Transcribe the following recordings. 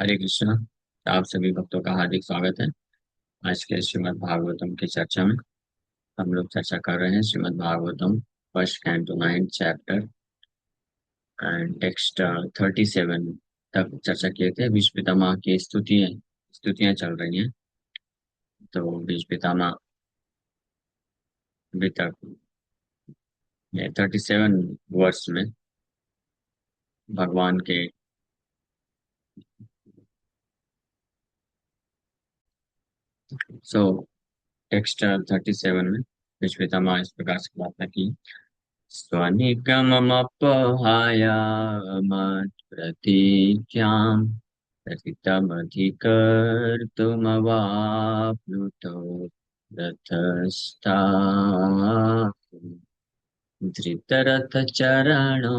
हरे कृष्णा। आप सभी भक्तों का हार्दिक स्वागत है। आज के श्रीमद् भागवतम की चर्चा में हम लोग चर्चा कर रहे हैं Shrimad Bhagavatam first canto 9th chapter and text 37 तक चर्चा किए थे। भीष्म पितामह की स्तुतियां चल रही हैं। तो भीष्म पितामह अभी तक 37 वर्ष में भगवान के सो टेक्स्ट 37 में भीष्म पितामह इस प्रकार से प्रार्थना की। स्वनिगममपहाय मत्प्रतीज्ञाम् रथितमधिकर्तुमवाप्लुतो रथस्था धृतरथचरणो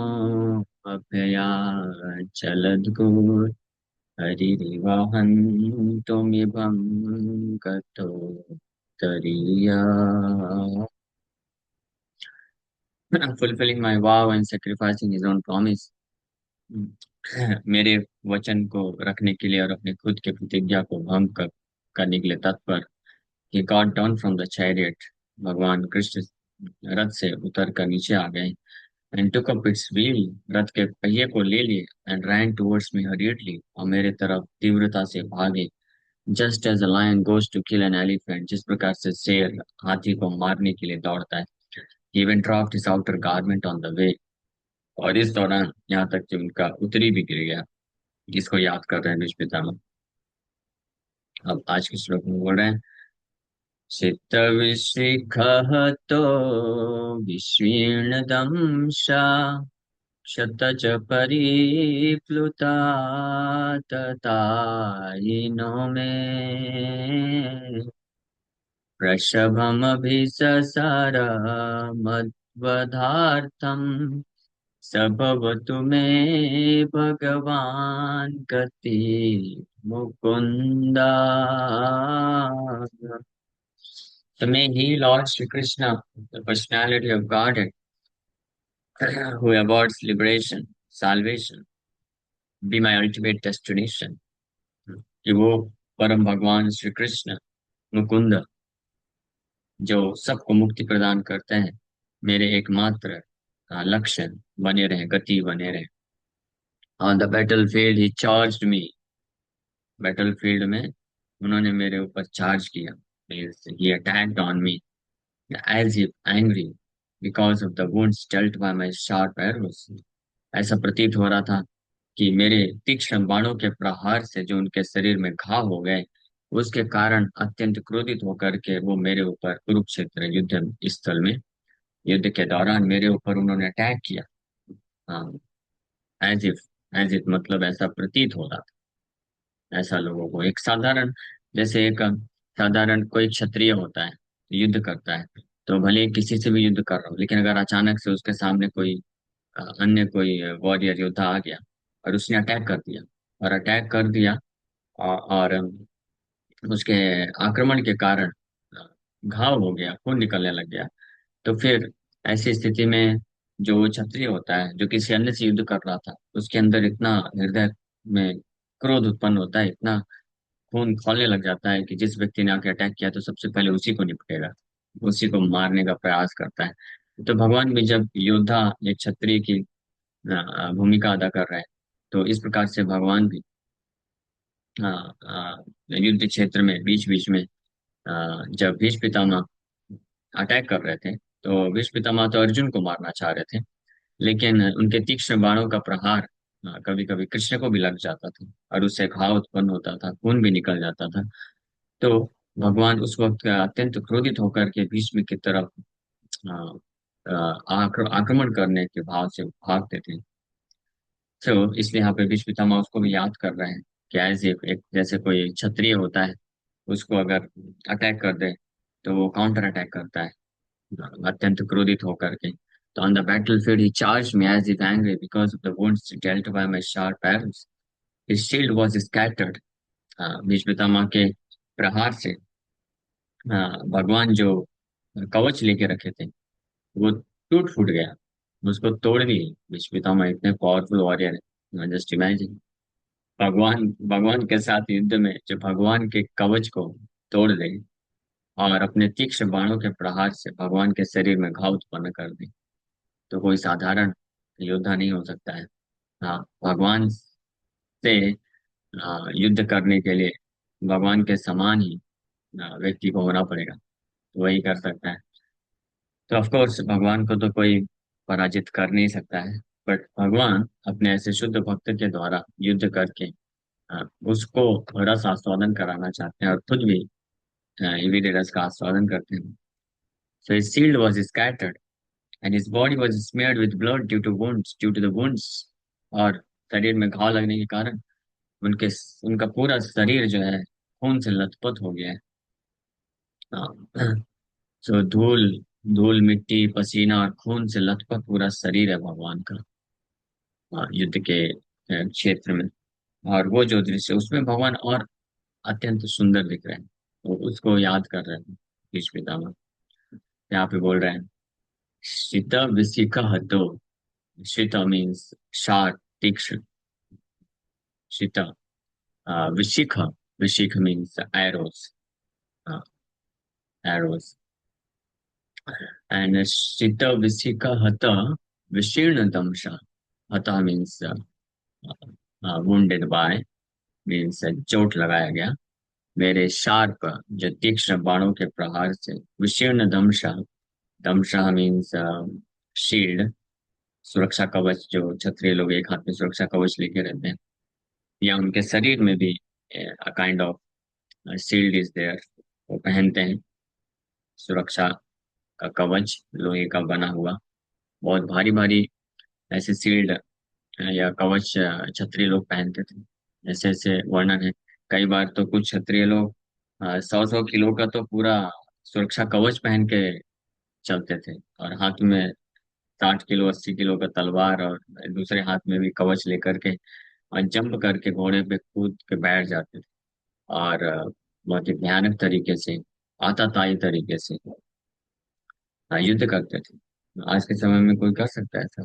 अभयाचलद्गुर् हरिरिवहन्तुमिभं गतो तरीया fulfilling my vow and sacrificing his own promise। मेरे वचन को रखने के लिए और अपने खुद के प्रतिज्ञा को करने के लिए तत्पर। He got down from the chariot। भगवान कृष्ण रथ से उतर कर नीचे आ गए। And took up its wheel। रथ के पहिए को ले लिए। And ran towards me hurriedly। और मेरे तरफ तीव्रता से भागे। Just as a lion goes to kill an elephant। जिस प्रकार से शेर हाथी को मारने के लिए दौड़ता है। He even dropped his outer garment on the way। और इस दौरान यहाँ तक कि उनका उत्तरी भी गिर गया। जिसको याद कर रहे हैं भीष्म पितामह। अब आज के श्लोक में बोल रहे हैं। चित्तविशिखः तो विस्तीर्णदंशा क्षतज परिप्लुता ततायिनो मे वृषभमभिससर मद्वधार्थम् स भवतु मे भगवान् गति Mukund. So may he, Lord Shri Krishna, the personality of Godhead, who awards liberation, salvation, be my ultimate destination। कि वो परम भगवान श्री कृष्ण मुकुंद जो सबको मुक्ति प्रदान करते हैं, मेरे एकमात्र लक्ष्य बने रहे, गति बने रहे। On the battle field he charged me. Battle field में उन्होंने मेरे ऊपर चार्ज किया। He attacked on me as if angry because of the wounds dealt by my sharp arrows। ऐसा प्रतीत हो रहा था कि मेरे तीक्ष्ण बाणों के प्रहार से जो उनके शरीर में घाव हो गए, उसके कारण अत्यंत क्रोधित होकर के वो मेरे ऊपर कुरुक्षेत्र युद्ध स्थल में, युद्ध के दौरान मेरे ऊपर उन्होंने अटैक किया। हाँ, एज इफ मतलब ऐसा प्रतीत हो रहा था। ऐसा लोगों को एक साधारण, जैसे एक साधारण कोई क्षत्रिय होता है, युद्ध करता है, तो भले ही किसी से भी युद्ध कर रहा हो, लेकिन अगर अचानक से उसके सामने कोई अन्य कोई वॉरियर योद्धा आ गया और उसने अटैक कर दिया, और अटैक कर दिया और उसके आक्रमण के कारण घाव हो गया, खून निकलने लग गया, तो फिर ऐसी स्थिति में जो वो क्षत्रिय होता है जो किसी अन्य से युद्ध कर रहा था, उसके अंदर इतना हृदय में क्रोध उत्पन्न होता है, इतना खून खौलने लग जाता है कि जिस व्यक्ति ने आके अटैक किया तो सबसे पहले उसी को निपटेगा, उसी को मारने का प्रयास करता है। तो भगवान भी जब योद्धा एक क्षत्रिय की भूमिका अदा कर रहे हैं, तो इस प्रकार से भगवान भी युद्ध क्षेत्र में बीच बीच में जब भीष्म पितामह अटैक कर रहे थे, तो भीष्म पितामह तो अर्जुन को मारना चाह रहे थे, लेकिन उनके तीक्ष्ण बाणों का प्रहार कभी कभी कृष्ण को भी लग जाता था और उससे घाव उत्पन्न होता था, खून भी निकल जाता था। तो भगवान उस वक्त अत्यंत क्रोधित होकर के भीष्म की तरफ अ, आक्रमण करने के भाव से भागते थे। तो इसलिए यहाँ पे भीष्म पितामह उसको भी याद कर रहे हैं कि एज एक जैसे कोई क्षत्रिय होता है, उसको अगर अटैक कर दे तो वो काउंटर अटैक करता है अत्यंत क्रोधित होकर के। तो on the battlefield he charged me as if angry because of the wounds dealt by my sharp arrows। His shield was scattered। Bhishma Pitamah के प्रहार से भगवान जो कवच लेके रखे थे वो टूट फूट गया, उसको तोड़ दिए। भीष्म पितामह इतने पावरफुल वॉरियर है, जस्ट इमेजिन। भगवान भगवान के साथ युद्ध में जो भगवान के कवच को तोड़ दे और अपने तीक्ष्ण बाणों के प्रहार से भगवान के शरीर में घाव उत्पन्न कर दे, तो कोई साधारण योद्धा नहीं हो सकता है। हाँ, भगवान से युद्ध करने के लिए भगवान के समान ही व्यक्ति को होना पड़ेगा, तो वही कर सकता है। तो ऑफ कोर्स भगवान को तो कोई पराजित कर नहीं सकता है, बट भगवान अपने ऐसे शुद्ध भक्त के द्वारा युद्ध करके उसको रस आस्वादन कराना चाहते हैं और खुद भी इसीलिए रस का आस्वादन करते हैं। So his shield was scattered and his body was smeared with blood due to the wounds। और शरीर में घाव लगने के कारण उनके उनका पूरा शरीर जो है खून से लथपथ हो गया है। तो धूल धूल मिट्टी पसीना और खून से लथपथ पूरा शरीर है भगवान का युद्ध के क्षेत्र में। और वो जो दृश्य उसमें भगवान और अत्यंत सुंदर दिख रहे हैं, तो उसको याद कर रहे हैं भीष्म पितामह। यहाँ पे बोल रहे हैं, शीत विशिख हतो। शीत मीन्स शार्प, तीक्ष्ण। शीत विशिख, विशिख मीन्स एरोस, एरोस। एंड शीत विशिख हत विशीर्ण दंशा। हत मीन्स wounded by, मीन्स चोट लगाया गया, मेरे शार्प जो तीक्ष्ण बाणों के प्रहार से। विशीर्ण दंशा, दमशाह मीन्स शील्ड, सुरक्षा कवच जो क्षत्रिय लोग एक हाथ में सुरक्षा कवच लेके रहते हैं, या उनके शरीर में भी kind of shield is there, वो पहनते हैं सुरक्षा का कवच लोहे का बना हुआ। बहुत भारी भारी ऐसे शील्ड या कवच क्षत्रिय लोग पहनते थे। ऐसे ऐसे वर्णन है। कई बार तो कुछ क्षत्रिय लोग 100-100 किलो का तो पूरा सुरक्षा कवच पहन के चलते थे, और हाथ में 60 किलो 80 किलो का तलवार, और दूसरे हाथ में भी कवच लेकर के और जंप करके घोड़े पे कूद के बैठ जाते थे। और बहुत ही भयानक तरीके से, आताताई तरीके से युद्ध करते थे। आज के समय में कोई कर सकता है ऐसा?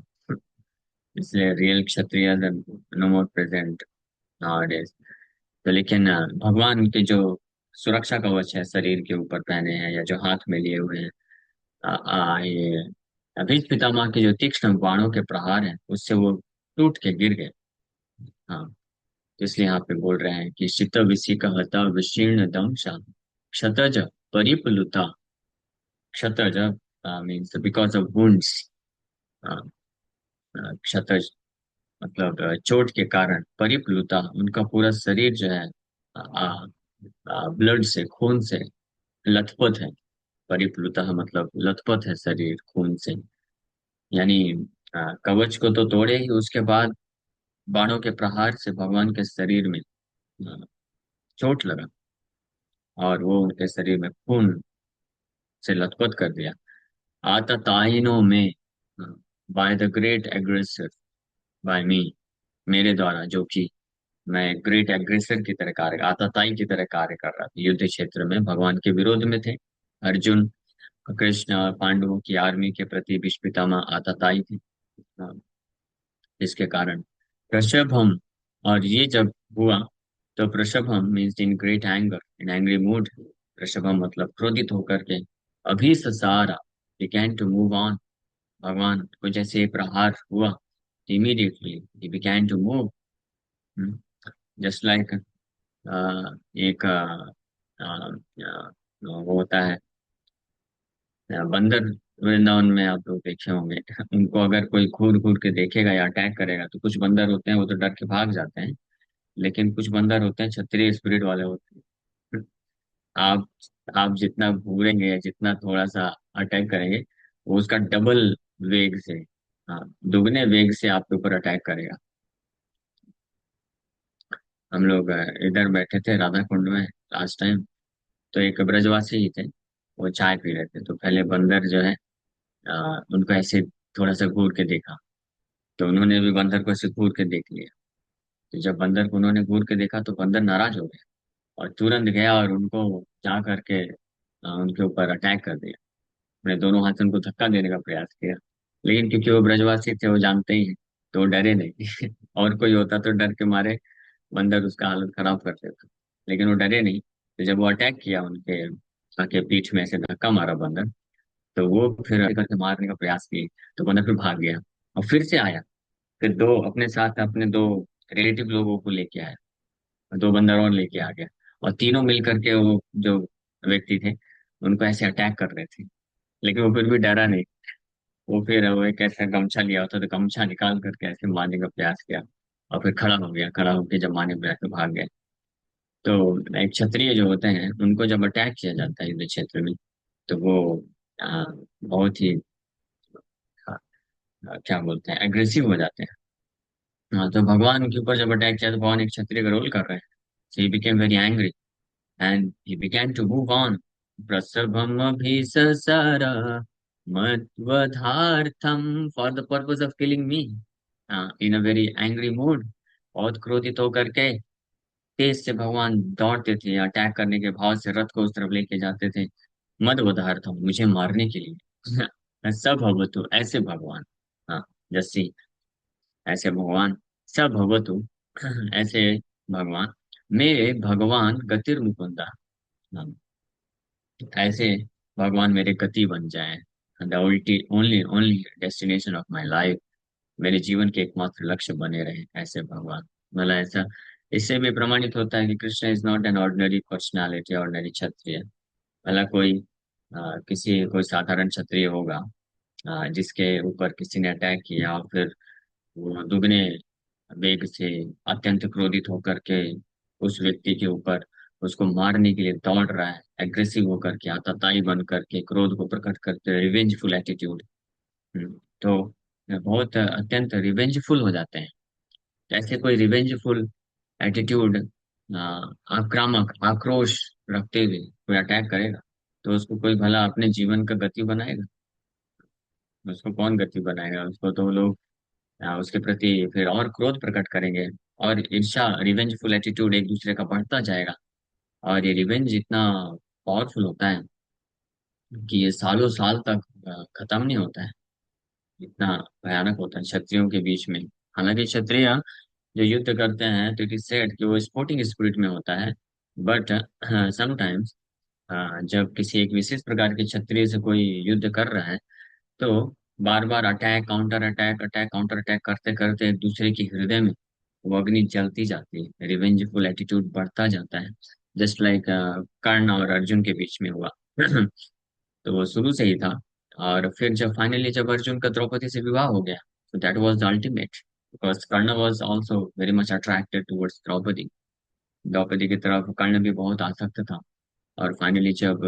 इसलिए रियल क्षत्रिय नो मोर प्रेजेंट नाउअडेज। तो लेकिन भगवान के जो सुरक्षा कवच है शरीर के ऊपर पहने हैं या जो हाथ में लिए हुए हैं, ये भीष्म पितामह के जो तीक्ष्ण बाणों के प्रहार हैं उससे वो टूट के गिर गए। हाँ, तो इसलिए यहाँ पे बोल रहे हैं कि शीत विषिक हता विशीर्ण दंशा क्षतज परिप्लुता। क्षतज मीन्स बिकॉज ऑफ वुंड्स। क्षतज मतलब चोट के कारण, परिप्लुता उनका पूरा शरीर जो है ब्लड से, खून से लथपथ है। परिप्लुता मतलब लथपथ है शरीर खून से, यानी कवच को तो तोड़े ही, उसके बाद बाणों के प्रहार से भगवान के शरीर में अ, चोट लगा और वो उनके शरीर में खून से लथपथ कर दिया। आता ताइनो में, by the great aggressor, by me, मेरे द्वारा, जो कि मैं ग्रेट एग्रेसर की तरह कार्य, आताताई की तरह कार्य कर रहा था युद्ध क्षेत्र में, भगवान के विरोध में थे। अर्जुन, कृष्ण और पांडवों की आर्मी के प्रति भीष्म पितामह आताताई थे। अ, इसके कारण प्रषभम, और ये जब हुआ तो प्रषभम means in great anger, in angry mood. प्रषभम मतलब क्रोधित होकर के, अभी ससारा, बिगैन टू मूव ऑन। भगवान को जैसे ये प्रहार हुआ, immediately he began to move, just like एक वो होता है बंदर। वृंदावन में आप लोग देखे होंगे उनको अगर कोई घूर घूर के देखेगा या अटैक करेगा, तो कुछ बंदर होते हैं वो तो डर के भाग जाते हैं, लेकिन कुछ बंदर होते हैं क्षत्रिय स्पिरिट वाले होते हैं। आप आप जितना घूरेंगे या जितना थोड़ा सा अटैक करेंगे, वो उसका डबल वेग से, हाँ, दुगने वेग से आपके ऊपर अटैक करेगा। हम लोग इधर बैठे थे राधा कुंड में लास्ट टाइम, तो एक ब्रजवासी ही थे, वो चाय पी रहे थे, तो पहले बंदर जो है उनको ऐसे थोड़ा सा घूर के देखा, तो उन्होंने भी बंदर को ऐसे घूर के देख लिया। तो जब बंदर को उन्होंने घूर के देखा तो बंदर नाराज हो गया और तुरंत गया और उनको जा करके उनके ऊपर अटैक कर दिया। अपने दोनों हाथ से उनको धक्का देने का प्रयास किया, लेकिन क्योंकि वो ब्रजवासी थे वो जानते ही हैं, तो वो डरे नहीं और कोई होता तो डर के मारे बंदर उसका हालत खराब कर देता। लेकिन वो डरे नहीं। तो जब वो अटैक किया उनके आके पीठ में ऐसे धक्का मारा बंदर, तो वो फिर करके मारने का प्रयास किए। तो बंदर फिर भाग गया और फिर से आया। फिर दो अपने साथ अपने दो रिलेटिव लोगों को लेके आया, और दो बंदर और लेके आ गया। और तीनों मिल करके वो जो व्यक्ति थे उनको ऐसे अटैक कर रहे थे। लेकिन वो फिर भी डरा नहीं। वो फिर वो एक ऐसा गमछा लिया होता, तो गमछा निकाल करके ऐसे मारने का प्रयास किया। और फिर खड़ा हो गया, खड़ा होकर जब मारने प्रयास में भाग गया। तो एक क्षत्रिय जो होते हैं उनको जब अटैक किया जाता है युद्ध क्षेत्र में, तो वो बहुत ही क्या बोलते हैं, एग्रेसिव हो जाते हैं। हाँ, तो भगवान के ऊपर जब अटैक किया तो भगवान एक क्षत्रिय का रोल कर रहे हैं। So he became very angry and he began to move on. प्रसभम अभिससार मत्वधार्थम for the purpose of killing me. In a very angry mood, बहुत क्रोधित होकर के तेज से भगवान दौड़ते थे, अटैक करने के भाव से रथ को उस तरफ लेके जाते थे। मद उदाहरतम, मुझे मारने के लिए। सब भगवतु, ऐसे भगवान। हाँ, जैसे ऐसे भगवान। सब भगवतु, ऐसे भगवान। मेरे भगवान गतिर मुकुंदा। हाँ, ऐसे भगवान मेरे गति बन जाए। The only only destination of my life, मेरे जीवन के एकमात्र लक्ष्य बने रहे ऐसे भगवान। मतलब ऐसा, इससे भी प्रमाणित होता है कि Krishna is not an ordinary personality, ordinary Kshatriya. मतलब कोई साधारण क्षत्रिय होगा जिसके ऊपर किसी ने अटैक किया और फिर वो दुगने वेग से अत्यंत क्रोधित होकर के उस व्यक्ति के ऊपर उसको मारने के लिए दौड़ रहा है, एग्रेसिव होकर के, आतताई बन करके, क्रोध को प्रकट करते, रिवेंजफुल एटीट्यूड। तो बहुत अत्यंत रिवेंजफुल हो जाते हैं। ऐसे कोई रिवेंजफुल एटीट्यूड, आक्रामक आक्रोश रखते हुए कोई अटैक करेगा, तो उसको कोई भला अपने जीवन का गति बनाएगा? उसको कौन गति बनाएगा? उसको तो लोग उसके प्रति फिर और क्रोध प्रकट करेंगे। और ईर्ष्या, रिवेंजफुल एटीट्यूड एक दूसरे का बढ़ता जाएगा। और ये रिवेंज इतना पावरफुल होता है कि ये सालों साल तक खत्म नहीं होता है। इतना भयानक होता है क्षत्रियों के बीच में। हालांकि क्षत्रिय जो युद्ध करते हैं, तो इट इज सेड कि वो स्पोर्टिंग स्पिरिट में होता है। बट समटाइम्स जब किसी एक विशेष प्रकार के क्षत्रिय से कोई युद्ध कर रहा है, तो बार बार attack counter attack, attack counter attack करते करते एक दूसरे के हृदय में वो अग्नि जलती जाती है, रिवेंजफुल एटीट्यूड बढ़ता जाता है। जस्ट लाइक कर्ण और अर्जुन के बीच में हुआ। तो वो शुरू से ही था। और फिर जब फाइनली जब अर्जुन का द्रौपदी से विवाह हो गया, तो that was the ultimate, because Karna was also very much attracted towards Draupadi. Draupadi की तरफ कर्ण भी बहुत आसक्त था। और फाइनली जब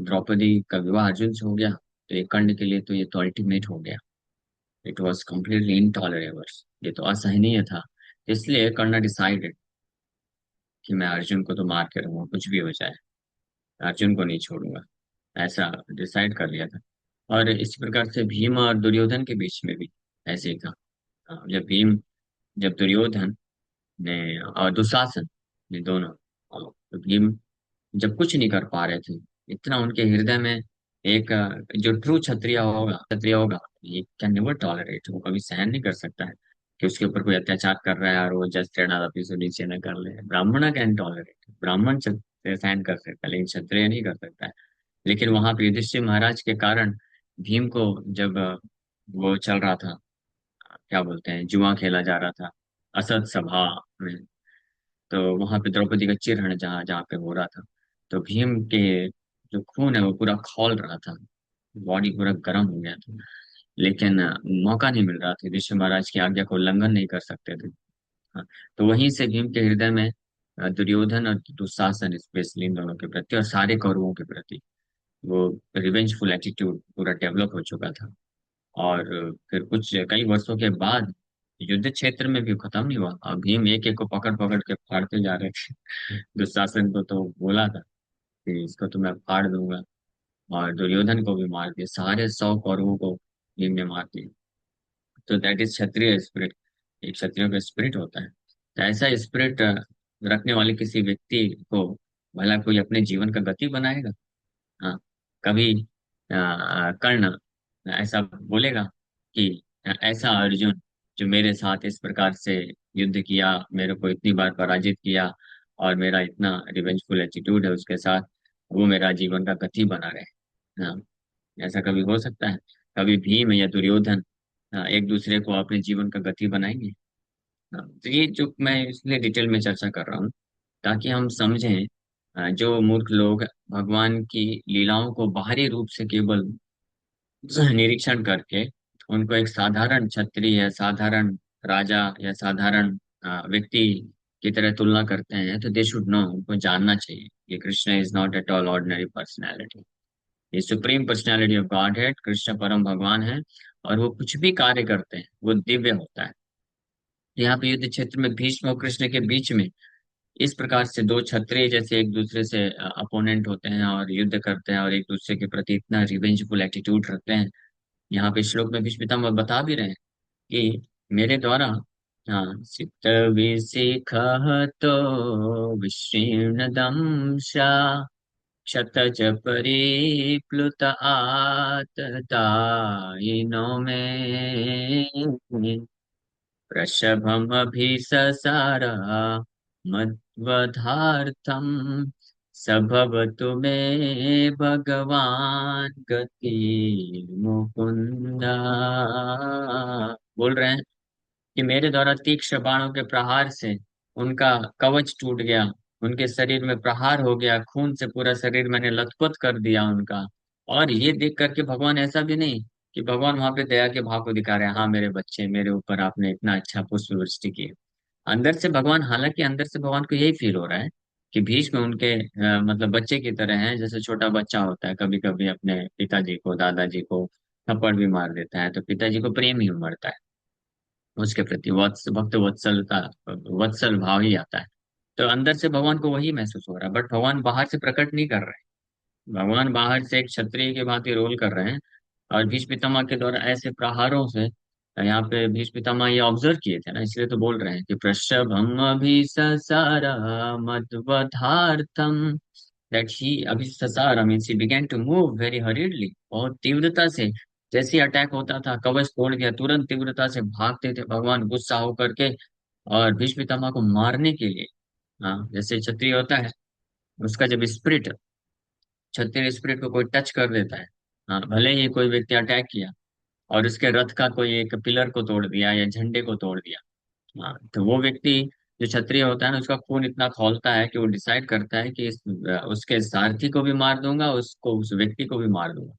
द्रौपदी का विवाह अर्जुन से हो गया, तो ये कर्ण के लिए तो ये तो अल्टीमेट हो गया। It was completely intolerable. ये तो असहनीय था। इसलिए कर्ण डिसाइडेड कि मैं अर्जुन को तो मार के रहूंगा, कुछ भी हो जाए, अर्जुन को नहीं छोड़ूंगा। ऐसा डिसाइड कर लिया था। और इसी प्रकार से भीम और दुर्योधन के बीच में भी ऐसे ही था। जब दुर्योधन ने और दुशासन ने दोनों, तो भीम जब कुछ नहीं कर पा रहे थे, इतना उनके हृदय में एक जो ट्रू क्षत्रिय होगा, ये कैन नेवर टॉलरेट, वो कभी सहन नहीं कर सकता है कि उसके ऊपर कोई अत्याचार कर रहा है और वो जस्ट तेनालीराम से नीचे न कर ले। ब्राह्मण कैन टॉलरेट, ब्राह्मण सहन कर सकता है, लेकिन क्षत्रिय नहीं कर सकता है। लेकिन वहां पे युधिष्ठिर महाराज के कारण भीम को, जब वो चल रहा था, क्या बोलते हैं, जुआ खेला जा रहा था असत सभा में, तो वहां पे द्रौपदी का चिरहरण जहाँ जहाँ पे हो रहा था, तो भीम के जो खून है वो पूरा खौल रहा था, बॉडी पूरा गर्म हो गया था। लेकिन मौका नहीं मिल रहा था, युधिष्ठिर महाराज की आज्ञा को उल्लंघन नहीं कर सकते थे। हाँ, तो वहीं से भीम के हृदय में दुर्योधन और दुशासन, स्पेशली इन दोनों के प्रति और सारे कौरवों के प्रति, वो रिवेंजफुल एटीट्यूड पूरा डेवलप हो चुका था। और फिर कुछ कई वर्षों के बाद युद्ध क्षेत्र में भी खत्म नहीं हुआ, और भीम एक एक को पकड़ पकड़ के फाड़ते जा रहे थे। दुशासन को तो बोला था कि इसको तो मैं फाड़ दूंगा, और दुर्योधन को भी मार दिया, सारे 100 कौरवों को भीम ने मार दिया। तो दैट इज क्षत्रिय स्पिरिट। एक क्षत्रियो का स्पिरिट होता है। तो ऐसा स्पिरिट रखने वाले किसी व्यक्ति को भला कोई अपने जीवन का गति बनाएगा? हाँ, कभी कर्ण ऐसा बोलेगा कि ऐसा अर्जुन जो मेरे साथ इस प्रकार से युद्ध किया, मेरे को इतनी बार पराजित किया, और मेरा इतना रिवेंजफुल एटीट्यूड है उसके साथ, वो मेरा जीवन का गति बना रहे। हाँ, ऐसा कभी हो सकता है? कभी भीम या दुर्योधन एक दूसरे को अपने जीवन का गति बनाएंगे? हाँ, तो ये जो मैं इसलिए डिटेल में चर्चा कर रहा हूँ, ताकि हम समझें जो मूर्ख लोग भगवान की लीलाओं को बाहरी रूप से केवल निरीक्षण करके उनको एक साधारण क्षत्रिय या साधारण राजा या साधारण व्यक्ति की तरह तुलना करते हैं, तो दे शुड नो, उनको जानना चाहिए कि Krishna is not at all ordinary personality. ये सुप्रीम पर्सनैलिटी ऑफ गॉड है, कृष्ण परम भगवान है, और वो कुछ भी कार्य करते हैं वो दिव्य होता है। यहाँ पे युद्ध क्षेत्र में भीष्म और कृष्ण के बीच में इस प्रकार से दो क्षत्रिय जैसे एक दूसरे से अपोनेंट होते हैं और युद्ध करते हैं और एक दूसरे के प्रति इतना रिवेंजफुल एटीट्यूड रखते हैं। यहाँ पे श्लोक में भीष्म पितामह बता भी रहे हैं कि मेरे द्वारा, हाँ, सित विशिख तो विशीर्ण दंशा क्षतज परिप्लुत आततायिनो में वृषभमभिससार मद्वधार्थं सभवतु मे भगवान गति मुकुंदा। बोल रहे हैं कि मेरे द्वारा तीक्ष्ण बाणों के प्रहार से उनका कवच टूट गया, उनके शरीर में प्रहार हो गया, खून से पूरा शरीर मैंने लथपथ कर दिया उनका। और ये देख करके भगवान ऐसा भी नहीं कि भगवान वहां पे दया के भाव को दिखा रहे हैं, हाँ मेरे बच्चे, मेरे ऊपर आपने इतना अच्छा पुष्प वृष्टि की। अंदर से भगवान, हालांकि अंदर से भगवान को यही फील हो रहा है कि भीष्म उनके मतलब बच्चे की तरह हैं, जैसे छोटा बच्चा होता है कभी कभी अपने पिताजी को, दादाजी को थप्पड़ भी मार देता है तो पिताजी को प्रेम ही उमड़ता है, उसके प्रति भक्त वत्सलता, वत्सल भाव ही आता है। तो अंदर से भगवान को वही महसूस हो रहा है, बट भगवान बाहर से प्रकट नहीं कर रहे हैं। भगवान बाहर से एक क्षत्रिय की भांति रोल कर रहे हैं, और भीष्म पितामह के द्वारा ऐसे प्रहारों से, यहाँ पे भीष्म पितामह ये ऑब्जर्व किए थे ना, इसलिए तो बोल रहे हैं कि प्रषभम अभिससार मद्वधार्थम, दैट ही अभिससार means he began to move very hurriedly, बहुत तीव्रता से। जैसे अटैक होता था, कवच तोड़ गया, तुरंत तीव्रता से भागते थे भगवान गुस्सा होकर के, और भीष्म पितामह को मारने के लिए। हाँ, जैसे क्षत्रिय होता है, उसका जब स्पिरिट, क्षत्रिय स्पिरिट को कोई टच कर देता है, हाँ, भले ही कोई व्यक्ति अटैक किया और उसके रथ का कोई एक पिलर को तोड़ दिया या झंडे को तोड़ दिया, हाँ, तो वो व्यक्ति जो क्षत्रिय होता है ना, उसका खून इतना खौलता है कि वो डिसाइड करता है कि उसके सारथी को भी मार दूंगा, उसको, उस व्यक्ति को भी मार दूंगा।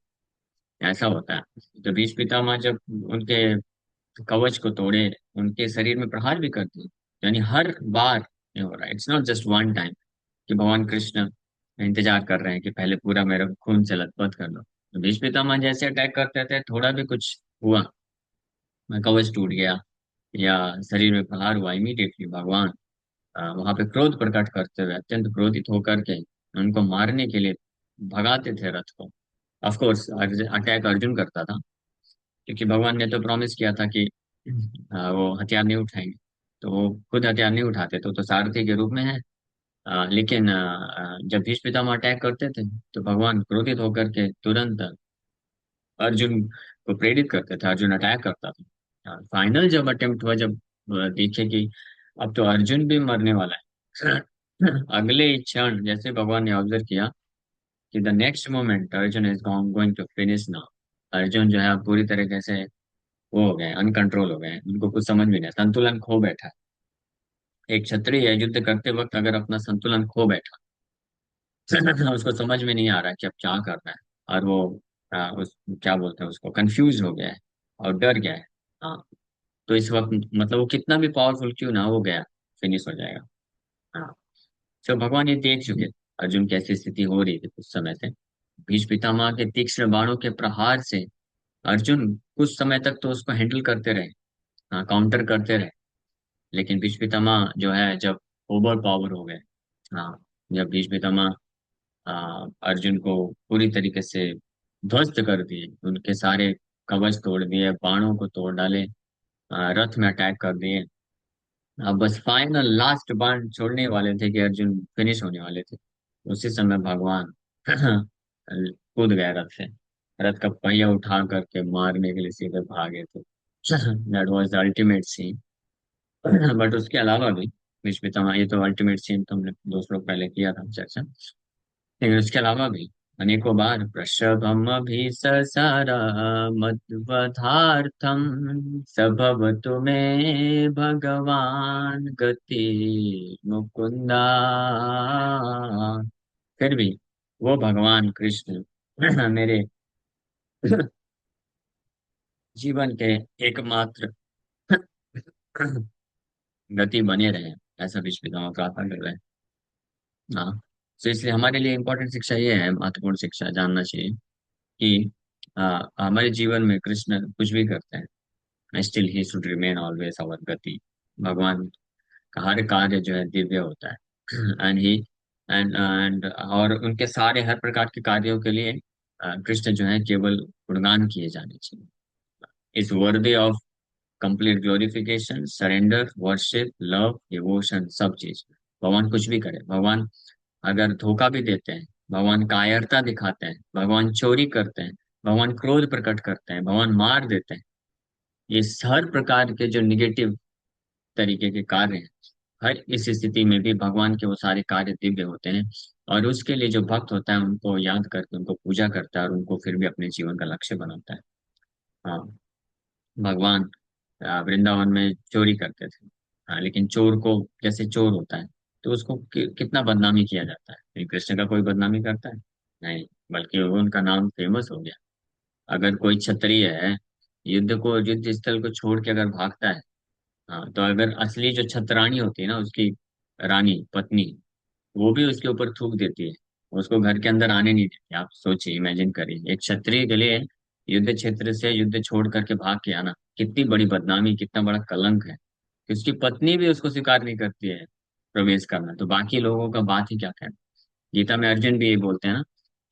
ऐसा होता है। तो भीष्म पितामह जब उनके कवच को तोड़े, उनके शरीर में प्रहार भी करते हैं, यानी हर बार ये हो रहा है, it's not just one time कि भगवान कृष्ण इंतजार कर रहे हैं कि पहले पूरा मेरे को खून से लथपथ कर दो। तो भीष्म पितामह जैसे अटैक करते थे, थोड़ा भी कुछ हुआ, कवच टूट गया या शरीर में प्रहार हुआ, इमीडिएटली भगवान वहां पे क्रोध प्रकट करते हुए, अत्यंत क्रोधित होकर के उनको मारने के लिए भगाते थे रथ को। ऑफ कोर्स अटैक अर्जुन करता था, क्योंकि भगवान ने तो प्रॉमिस किया था कि वो हथियार नहीं उठाएंगे, तो वो खुद हथियार नहीं उठाते, तो सारथी के रूप में है। लेकिन जब भीष्म पितामह अटैक करते थे, तो भगवान क्रोधित होकर के तुरंत अर्जुन को प्रेरित करते थे, अर्जुन अटैक करता था। फाइनल जब अटेम्प्ट हुआ, जब देखे कि अब तो अर्जुन भी मरने वाला है, अगले ही क्षण जैसे भगवान ने ऑब्जर्व किया कि the next moment Arjun is going to finish now, Arjun जो है अब पूरी तरीके से वो हो गए, अनकंट्रोल हो गए, उनको कुछ समझ में नहीं, संतुलन खो बैठा। एक क्षत्रिय युद्ध करते वक्त अगर अपना संतुलन खो बैठा, उसको समझ में नहीं आ रहा कि अब क्या करना है, और वो क्या बोलते हैं उसको, कंफ्यूज हो गया है और डर गया है, हाँ, तो इस वक्त मतलब वो कितना भी पावरफुल क्यों ना हो गया, फिनिश हो जाएगा। हाँ, तो भगवान ये देख चुके थे अर्जुन की ऐसी स्थिति हो रही थी कुछ समय से। भीष्म पितामह के तीक्ष्ण बाणों के प्रहार से अर्जुन कुछ समय तक तो उसको हैंडल करते रहे, हाँ, काउंटर करते रहे। लेकिन भीष्म पितामह जो है जब ओवर पावर हो गए, हाँ, जब भीष्म पितामह अर्जुन को पूरी तरीके से ध्वस्त कर दिए, उनके सारे कवच तोड़ दिए, बाणों को तोड़ डाले, रथ में अटैक कर दिए, अब बस फाइनल लास्ट बाण छोड़ने वाले थे कि अर्जुन फिनिश होने वाले थे, उसी समय भगवान कूद गए रथ से, रथ का पहिया उठा करके मारने के लिए सीधे भागे थे। That was the ultimate scene. But उसके अलावा भी भीष्म पितामह, ये तो अल्टीमेट सीन तो हमने 2 श्लोक पहले किया था चर्चा, लेकिन उसके अलावा भी अनेकों बार वृषभम भी ससारा मद्वधार्थम सभवतु मे भगवान गति मुकुंदा। फिर भी वो भगवान कृष्ण मेरे जीवन के एकमात्र गति बने रहे, ऐसा विश्व पितामह प्रार्थना कर रहे हैं। हाँ। तो इसलिए हमारे लिए इम्पोर्टेंट शिक्षा ये है, महत्वपूर्ण शिक्षा जानना चाहिए कि हमारे जीवन में कृष्ण कुछ भी करते हैं, still he should remain always our गति। भगवान का हर कार्य जो है दिव्य होता है। एंड ही एंड और उनके सारे हर प्रकार के कार्यों के लिए कृष्ण जो है केवल गुणगान किए जाने चाहिए। Is worthy of complete glorification, surrender, worship, love, devotion, सब चीज। भगवान कुछ भी करे, भगवान अगर धोखा भी देते हैं, भगवान कायरता दिखाते हैं, भगवान चोरी करते हैं, भगवान क्रोध प्रकट करते हैं, भगवान मार देते हैं, ये हर प्रकार के जो निगेटिव तरीके के कार्य हैं, हर इस स्थिति में भी भगवान के वो सारे कार्य दिव्य होते हैं। और उसके लिए जो भक्त होता है उनको याद करके उनको पूजा करता है और उनको फिर भी अपने जीवन का लक्ष्य बनाता है। हाँ। भगवान वृंदावन में चोरी करते थे। हाँ, लेकिन चोर को जैसे चोर होता है तो उसको कितना बदनामी किया जाता है, लेकिन कृष्ण का कोई बदनामी करता है? नहीं, बल्कि उनका नाम फेमस हो गया। अगर कोई क्षत्रिय है, युद्ध स्थल को छोड़ के अगर भागता है, हाँ, तो अगर असली जो छतरानी होती है ना, उसकी रानी पत्नी, वो भी उसके ऊपर थूक देती है, उसको घर के अंदर आने नहीं देती। आप सोचिए, इमेजिन करिए, एक क्षत्रिय के लिए युद्ध क्षेत्र से युद्ध छोड़ करके भाग के आना कितनी बड़ी बदनामी, कितना बड़ा कलंक है कि उसकी पत्नी भी उसको स्वीकार नहीं करती है प्रवेश करना, तो बाकी लोगों का बात ही क्या कहना। गीता में अर्जुन भी यही बोलते हैं ना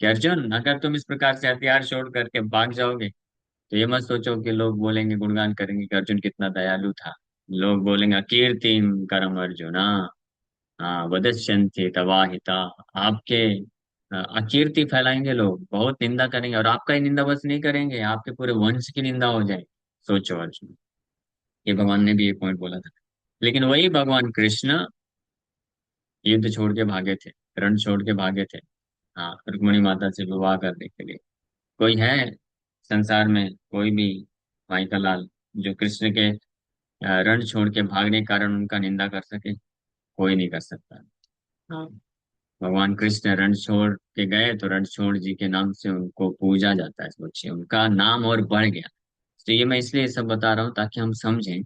कि अर्जुन, अगर तुम इस प्रकार से हथियार छोड़ करके भाग जाओगे तो ये मत सोचो कि लोग बोलेंगे, गुणगान करेंगे कि अर्जुन कितना दयालु था। लोग बोलेंगे कीर्तिम करम अर्जुन, हाँ वदस्यन्ति तवाहिता, आपके अकीर्ति फैलाएंगे लोग, बहुत निंदा करेंगे, और आपका ही निंदा बस नहीं करेंगे, आपके पूरे वंश की निंदा हो जाए। सोचो अर्जुन, ये भगवान ने भी एक पॉइंट बोला था। लेकिन वही भगवान कृष्ण युद्ध छोड़ के भागे थे, रण छोड़ के भागे थे, हाँ, रुक्मिणी माता से विवाह करने के लिए। कोई है संसार में कोई भी माई का लाल जो कृष्ण के रण छोड़ के भागने के कारण उनका निंदा कर सके? कोई नहीं कर सकता। हाँ। भगवान कृष्ण रणछोड़ के गए तो रणछोड़ जी के नाम से उनको पूजा जाता है, सोचिए उनका नाम और बढ़ गया। तो ये मैं इसलिए सब बता रहा हूँ ताकि हम समझें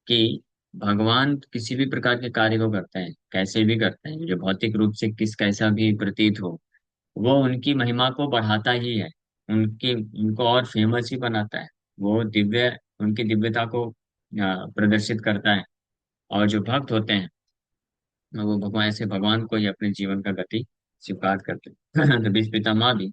कि भगवान किसी भी प्रकार के कार्य को करते हैं, कैसे भी करते हैं, जो भौतिक रूप से किस कैसा भी प्रतीत हो, वो उनकी महिमा को बढ़ाता ही है, उनकी उनको और फेमस ही बनाता है। वो दिव्य, उनकी दिव्यता को प्रदर्शित करता है। और जो भक्त होते हैं वो भगवान, ऐसे भगवान को ही अपने जीवन का गति स्वीकार करते हैं। तो भीष्म पितामह भी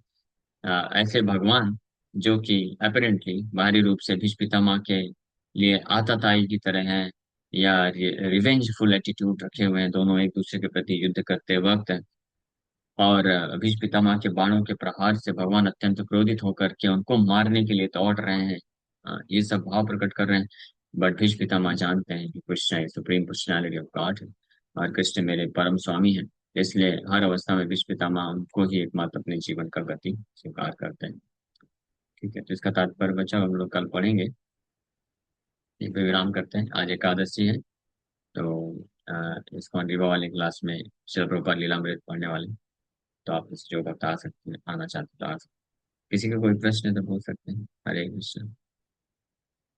ऐसे भगवान जो कि अपेरेंटली बाहरी रूप से भीष्म पितामह के लिए आतताई की तरह हैं, या रिवेंजफुल एटीट्यूड रखे हुए हैं, दोनों एक दूसरे के प्रति युद्ध करते वक्त। और भीष्म पितामह के बाणों के प्रहार से भगवान अत्यंत क्रोधित होकर के उनको मारने के लिए दौड़ रहे हैं, ये सब भाव प्रकट कर रहे हैं। बट भीष्म पितामह जानते हैं कि Krishna supreme personality of God है और कृष्ण मेरे परम स्वामी हैं, इसलिए हर अवस्था में भीष्म पितामह उनको ही एकमात्र अपने जीवन का गति स्वीकार करते हैं। ठीक है, तो इसका तात्पर्य बचा, हम लोग कल पढ़ेंगे। यहीं पे विराम करते हैं, आज एकादशी है। तो इसको रिवा वाले क्लास में शिल प्रभुपाद लीलामृत पढ़ने वाले, तो आप इस जो बता सकते हैं, आना चाहते हैं तो आ सकते हैं। किसी का कोई प्रश्न है तो पूछ सकते हैं। हरे कृष्ण।